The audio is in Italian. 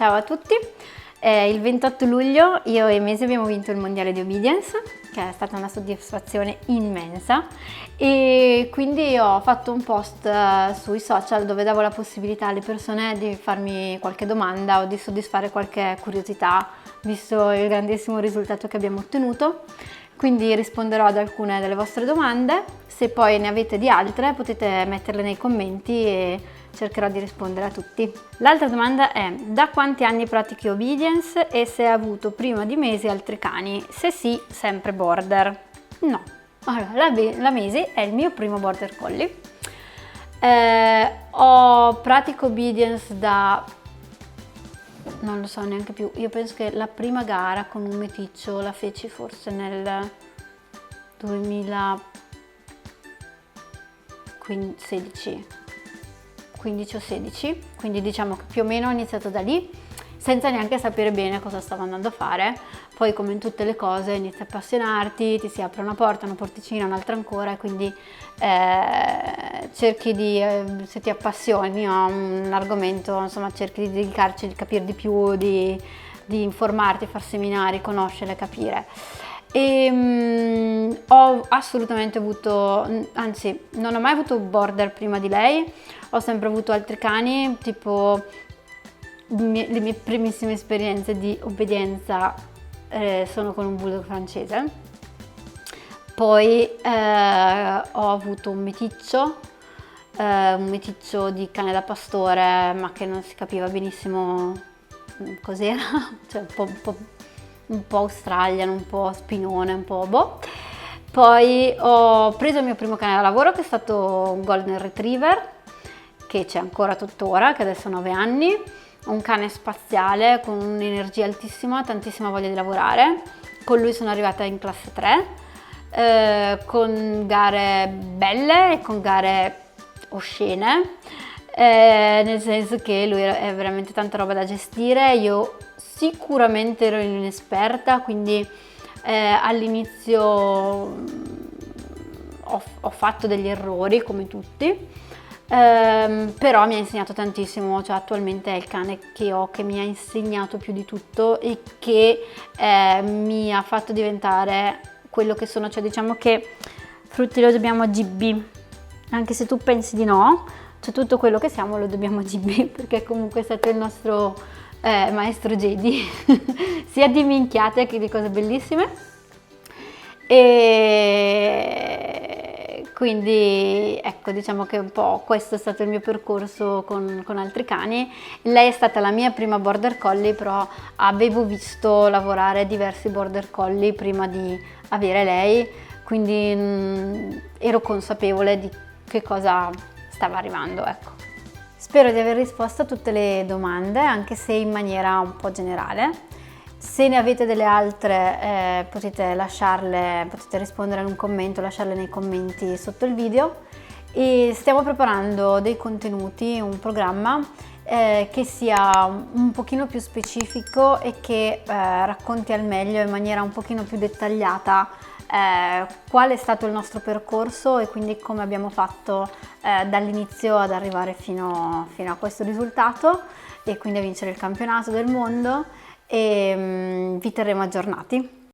Ciao a tutti, il 28 luglio io e Mesi abbiamo vinto il mondiale di Obedience, che è stata una soddisfazione immensa, e quindi ho fatto un post sui social dove davo la possibilità alle persone di farmi qualche domanda o di soddisfare qualche curiosità, visto il grandissimo risultato che abbiamo ottenuto. Quindi risponderò ad alcune delle vostre domande, se poi ne avete di altre potete metterle nei commenti e cercherò di rispondere a tutti. L'altra domanda è: da quanti anni pratichi Obedience e se hai avuto prima di Mesi altri cani? Se sì, sempre border? No. Allora, la Mesi è il mio primo border collie. Pratico Obedience da... non lo so neanche più, io penso che la prima gara con un meticcio la feci forse nel 2016, 15 o 16, quindi diciamo che più o meno ho iniziato da lì, senza neanche sapere bene cosa stavo andando a fare. Poi, come in tutte le cose, inizi a appassionarti, ti si apre una porta, una porticina, un'altra ancora, e quindi cerchi di, se ti appassioni a un argomento, insomma, cerchi di dedicarci, di capire di più, di informarti, far seminari, conoscere, capire. E ho assolutamente avuto, anzi non ho mai avuto border prima di lei, ho sempre avuto altri cani, tipo le mie primissime esperienze di obbedienza sono con un bulldog francese. Poi ho avuto un meticcio di cane da pastore, ma che non si capiva benissimo cos'era, cioè un po' Australian, un po' spinone, un po' boh. Poi ho preso il mio primo cane da lavoro, che è stato un Golden Retriever, che c'è ancora tuttora, che adesso ha 9 anni, un cane spaziale con un'energia altissima, tantissima voglia di lavorare. Con lui sono arrivata in classe 3, con gare belle e con gare oscene, nel senso che lui è veramente tanta roba da gestire. Io sicuramente ero inesperta, quindi all'inizio ho fatto degli errori come tutti, però mi ha insegnato tantissimo, cioè attualmente è il cane che ho che mi ha insegnato più di tutto e che mi ha fatto diventare quello che sono, cioè diciamo che Frutti lo dobbiamo a GB, anche se tu pensi di no, cioè tutto quello che siamo lo dobbiamo a GB, perché comunque è stato il nostro maestro Jedi, sia di minchiate che di cose bellissime. E quindi ecco, diciamo che un po' questo è stato il mio percorso con altri cani. Lei è stata la mia prima border collie, però avevo visto lavorare diversi border collie prima di avere lei, quindi ero consapevole di che cosa stava arrivando, ecco. Spero di aver risposto a tutte le domande, anche se in maniera un po' generale. Se ne avete delle altre potete lasciarle, potete rispondere in un commento, lasciarle nei commenti sotto il video. E stiamo preparando dei contenuti, un programma che sia un pochino più specifico e che racconti al meglio, in maniera un pochino più dettagliata, qual è stato il nostro percorso e quindi come abbiamo fatto dall'inizio ad arrivare fino a questo risultato, e quindi a vincere il campionato del mondo. E vi terremo aggiornati.